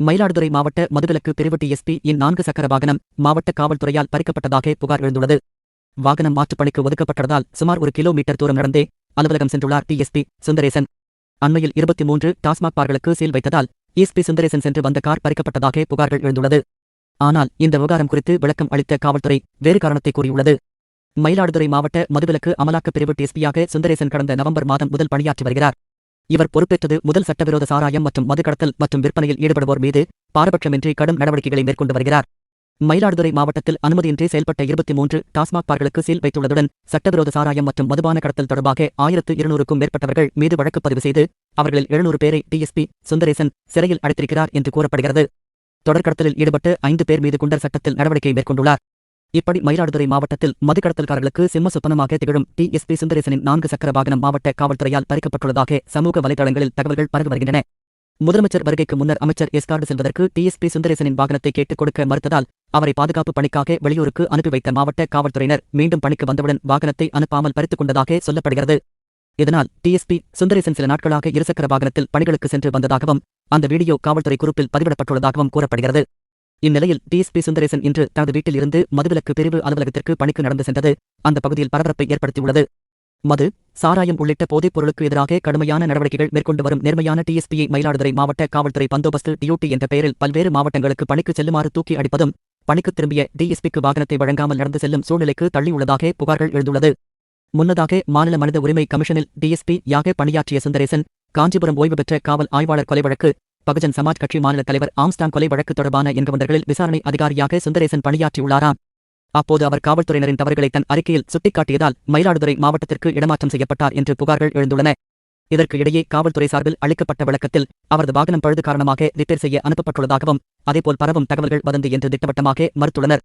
மயிலாடுதுறை மாவட்ட மதுவிலக்கு பிரிவு டிஎஸ்பி இன் 4 சக்கர வாகனம் மாவட்ட காவல்துறையால் பறிக்கப்பட்டதாக புகார் எழுந்துள்ளது. வாகனம் மாற்றுப்பணிக்கு ஒதுக்கப்பட்டதால் சுமார் 1 கிலோமீட்டர் தூரம் நடந்தே அலுவலகம் சென்றுள்ளார் டிஎஸ்பி சுந்தரேசன். அண்மையில் 23 டாஸ்மாக் பார்களுக்கு சீல் வைத்ததால் எஸ்பி சுந்தரேசன் சென்று வந்த கார் பறிக்கப்பட்டதாக புகார்கள் எழுந்துள்ளது. ஆனால் இந்த விவகாரம் குறித்து விளக்கம் அளித்த காவல்துறை வேறு காரணத்தை கூறியுள்ளது. மயிலாடுதுறை மாவட்ட மதுவிலக்கு அமலாக்கப் பிரிவு டிஎஸ்பியாக சுந்தரேசன் கடந்த நவம்பர் மாதம் முதல் பணியாற்றி வருகிறார். இவர் பொறுப்பேற்றது முதல் சட்டவிரோத சாராயம் மற்றும் மது கடத்தல் மற்றும் விற்பனையில் ஈடுபடுவோர் மீது பாரபட்சமின்றி கடும் நடவடிக்கைகளை மேற்கொண்டு வருகிறார். மயிலாடுதுறை மாவட்டத்தில் அனுமதியின்றி செயல்பட்ட 23 டாஸ்மாக் பார்களுக்கு சீல் வைத்துள்ளதுடன் சட்டவிரோத சாராயம் மற்றும் மதுபான கடத்தல் தொடர்பாக 1200க்கும் மேற்பட்டவர்கள் மீது வழக்கு பதிவு செய்து அவர்களில் 700 பேரை டிஎஸ்பி சுந்தரேசன் சிறையில் அடைத்திருக்கிறார் என்று கூறப்படுகிறது. தொடர்கடத்தலில் ஈடுபட்டு 5 பேர் மீது குண்டர் சட்டத்தில் நடவடிக்கை மேற்கொண்டுள்ளார். இப்படி மயிலாடுதுறை மாவட்டத்தில் மது கடத்தல்காரர்களுக்கு சிம்ம சுப்பனமாக திகழும் டிஎஸ்பி சுந்தரேசனின் 4 சக்கர வாகனம் மாவட்ட காவல்துறையால் பறிக்கப்பட்டுள்ளதாக சமூக வலைதளங்களில் தகவல்கள் பரவி வருகின்றன. முதலமைச்சர் வருகைக்கு முன்னர் அமைச்சர் எஸ்கார்டு செல்வதற்கு டிஎஸ்பி சுந்தரேசனின் வாகனத்தை கேட்டுக் கொடுக்க மறுத்ததால் அவரை பாதுகாப்பு பணிக்காக வெளியூருக்கு அனுப்பி வைத்த மாவட்ட காவல்துறையினர் மீண்டும் பணிக்கு வந்தவுடன் வாகனத்தை அனுப்பாமல் பறித்துக் கொண்டதாக சொல்லப்படுகிறது. இதனால் டிஎஸ்பி சுந்தரேசன் சில நாட்களாக இருசக்கர வாகனத்தில் பணிகளுக்கு சென்று வந்ததாகவும் அந்த வீடியோ காவல்துறை குறிப்பில் பதிவிடப்பட்டுள்ளதாகவும் கூறப்படுகிறது. இந்நிலையில் டிஎஸ்பி சுந்தரேசன் இன்று தனது வீட்டில் இருந்து மதுவிலக்கு பிரிவு அலுவலகத்திற்கு பணிக்கு நடந்து சென்றது அந்த பகுதியில் பரபரப்பை ஏற்படுத்தியுள்ளது. மது, சாராயம் உள்ளிட்ட போதைப் பொருளுக்கு எதிராக கடுமையான நடவடிக்கைகள் மேற்கொண்டு வரும் நேர்மையான டிஎஸ்பியை மயிலாடுதுறை மாவட்ட காவல்துறை பந்தோபஸ்து டியூட்டி என்ற பெயரில் பல்வேறு மாவட்டங்களுக்கு பணிக்கு செல்லுமாறு தூக்கி அடிப்பதும் பணிக்கு திரும்பிய டிஎஸ்பிக்கு வாகனத்தை வழங்காமல் நடந்து செல்லும் சூழ்நிலைக்கு தள்ளியுள்ளதாக புகார்கள் எழுந்துள்ளது. முன்னதாக மாநில மனித உரிமை கமிஷனில் டிஎஸ்பி யாக பணியாற்றிய சுந்தரேசன் காஞ்சிபுரம் ஓய்வு பெற்ற காவல் ஆய்வாளர் கொலை வழக்கு, பகுஜன் சமாஜ் கட்சி மாநில தலைவர் ஆம்ஸ்டாங் கொலை வழக்கு தொடர்பான என்கவுண்டர்களில் விசாரணை அதிகாரியாக சுந்தரேசன் பணியாற்றியுள்ளாராம். அப்போது அவர் காவல்துறையினரின் தவறுகளை தன் அறிக்கையில் சுட்டிக்காட்டியதால் மயிலாடுதுறை மாவட்டத்திற்கு இடமாற்றம் செய்யப்பட்டார் என்று புகார்கள் எழுந்துள்ளன. இதற்கு இடையே காவல்துறை சார்பில் அளிக்கப்பட்ட விளக்கத்தில் அவரது வாகனம் பழுது காரணமாக ரிப்பேர் செய்ய அனுப்பப்பட்டுள்ளதாகவும் அதேபோல் பரவும் தகவல்கள் வதந்தி என்று திட்டவட்டமாக மறுத்துள்ளனர்.